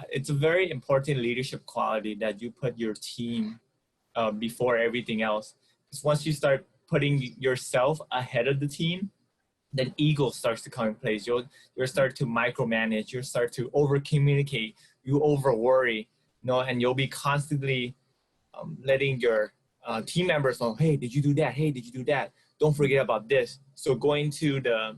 It's a very important leadership quality that you put your team before everything else. Because once you start putting yourself ahead of the team, then ego starts to come in place. You'll start to micromanage. You'll start to over communicate. You over worry, and you'll be constantly letting your team members know, hey, did you do that? Hey, did you do that? Don't forget about this. So going to the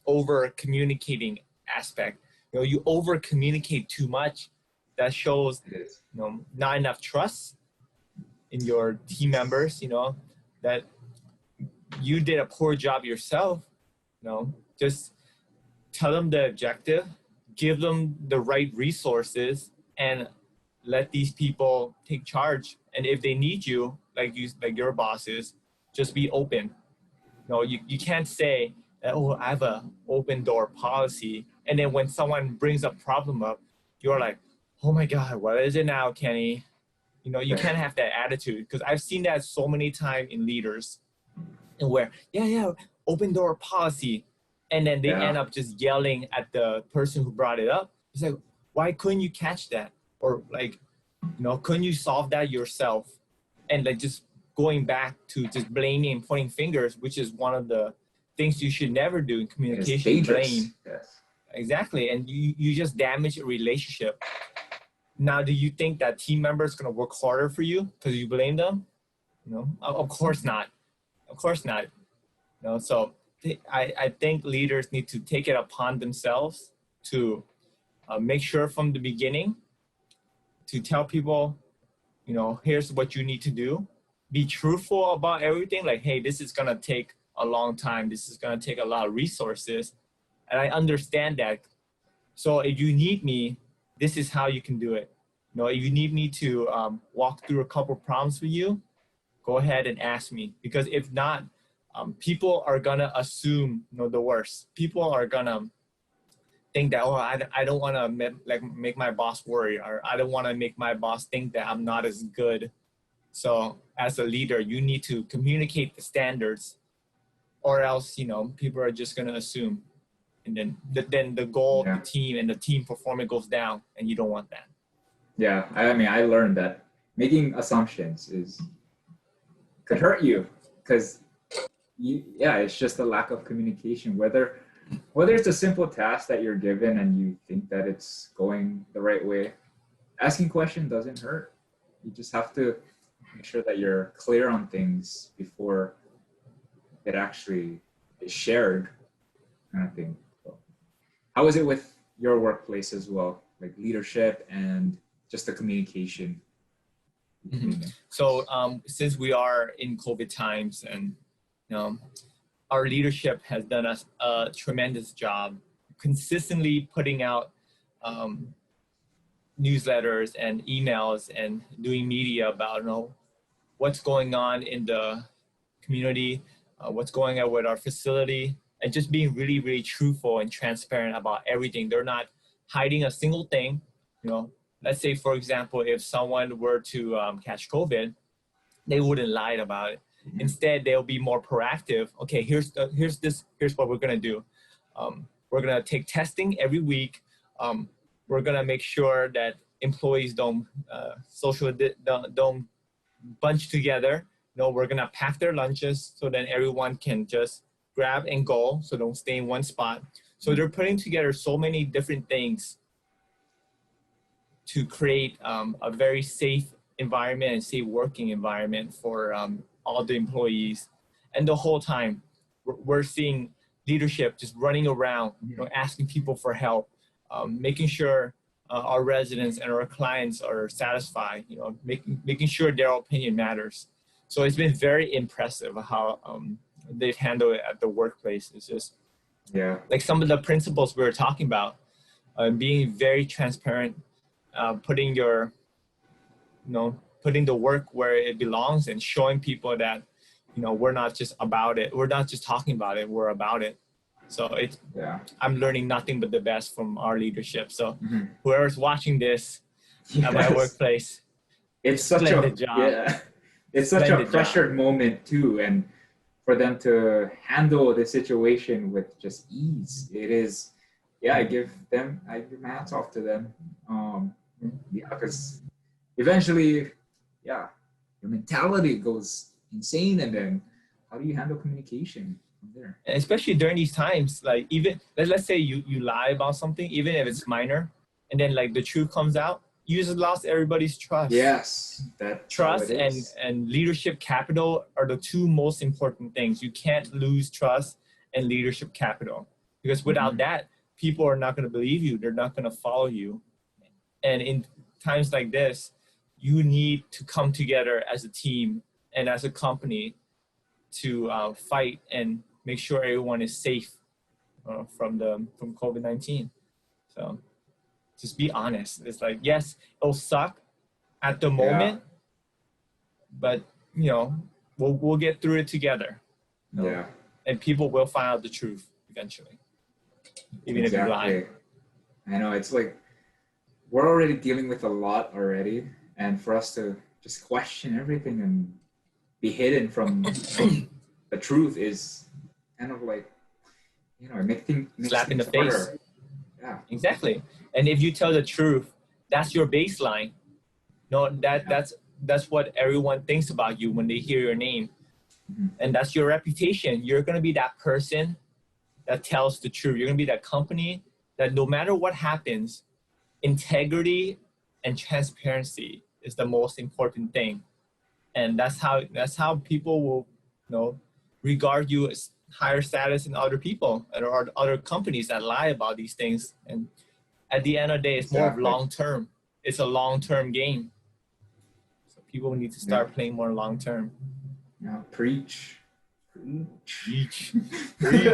over communicating aspect, you over communicate too much. That shows, not enough trust in your team members, that you did a poor job yourself. Just tell them the objective, give them the right resources, and let these people take charge. And if they need you, like your bosses, just be open. You can't say that, oh, I have an open door policy, and then when someone brings a problem up, you're like, oh my God, what is it now, Kenny? You can't have that attitude, because I've seen that so many times in leaders, and where, open door policy, and then they end up just yelling at the person who brought it up. It's like, why couldn't you catch that? Or like, couldn't you solve that yourself? And like just going back to just blaming and pointing fingers, which is one of the things you should never do in communication. Blame. Yes. Exactly. And you just damage a relationship. Now, do you think that team member is going to work harder for you because you blame them? Of course not. Of course not. So I think leaders need to take it upon themselves to make sure from the beginning to tell people, here's what you need to do. Be truthful about everything. Like, hey, this is going to take a long time. This is going to take a lot of resources. And I understand that. So if you need me, this is how you can do it. If you need me to walk through a couple problems with you, go ahead and ask me. Because if not, people are going to assume the worst. People are going to think that, I don't want to make my boss worry, or I don't want to make my boss think that I'm not as good. So as a leader, you need to communicate the standards, or else, people are just going to assume. And then the goal of the team and the team performance goes down, and you don't want that. Yeah, I learned that making assumptions could hurt you, because it's just a lack of communication. Whether it's a simple task that you're given and you think that it's going the right way, asking questions doesn't hurt. You just have to make sure that you're clear on things before it actually is shared, kind of thing. So, how is it with your workplace as well, like leadership and just the communication? Mm-hmm. So since we are in COVID times, and our leadership has done a tremendous job consistently putting out newsletters and emails and doing media about what's going on in the community, what's going on with our facility, and just being really, really truthful and transparent about everything. They're not hiding a single thing. Let's say, for example, if someone were to catch COVID, they wouldn't lie about it. Instead, they'll be more proactive. Okay, here's what we're gonna do. We're gonna take testing every week. We're gonna make sure that employees don't bunch together. We're gonna pack their lunches so that everyone can just grab and go, so don't stay in one spot. So they're putting together so many different things to create a very safe environment and safe working environment for all the employees. And the whole time we're seeing leadership just running around, asking people for help, making sure our residents and our clients are satisfied, making sure their opinion matters. So it's been very impressive how they've handled it at the workplace. It's just like some of the principles we were talking about, being very transparent, putting the work where it belongs, and showing people that, we're not just about it. We're not just talking about it. We're about it. So I'm learning nothing but the best from our leadership. So whoever's watching this at my workplace, it's such a job. It's such a pressured moment too, and for them to handle the situation with just ease, it yeah, I give my hats off to them. Yeah, because eventually, yeah, your mentality goes insane, and then how do you handle communication from there? And especially during these times, like even let's say you lie about something, even if it's minor, and then like the truth comes out, you just lost everybody's trust. Yes, that's how Trust it is. and leadership capital are the two most important things. You can't lose trust and leadership capital, because without that, people are not going to believe you. They're not going to follow you. And in times like this, you need to come together as a team and as a company to fight and make sure everyone is safe from COVID-19. So just be honest. It's like, yes, it'll suck at the Yeah, moment, but you know, we'll get through it together. You know? yeah, And people will find out the truth eventually, even if you lie. exactly. I know it's like we're already dealing with a lot already, and for us to just question everything and be hidden from the truth is kind of like, you know, it makes Slap in the things face. harder. Yeah, Exactly. And if you tell the truth, that's your baseline. No, that's what everyone thinks about you when they hear your name. And that's your reputation. You're gonna be that person that tells the truth. You're gonna be that company that no matter what happens, integrity and transparency is the most important thing. And that's how people will, you know, regard you as higher status than other people or other companies that lie about these things. And at the end of the day, it's more of exactly. long term. It's a long term game. So people need to start playing more long term. Yeah, preach. Preach. Preach. Preach.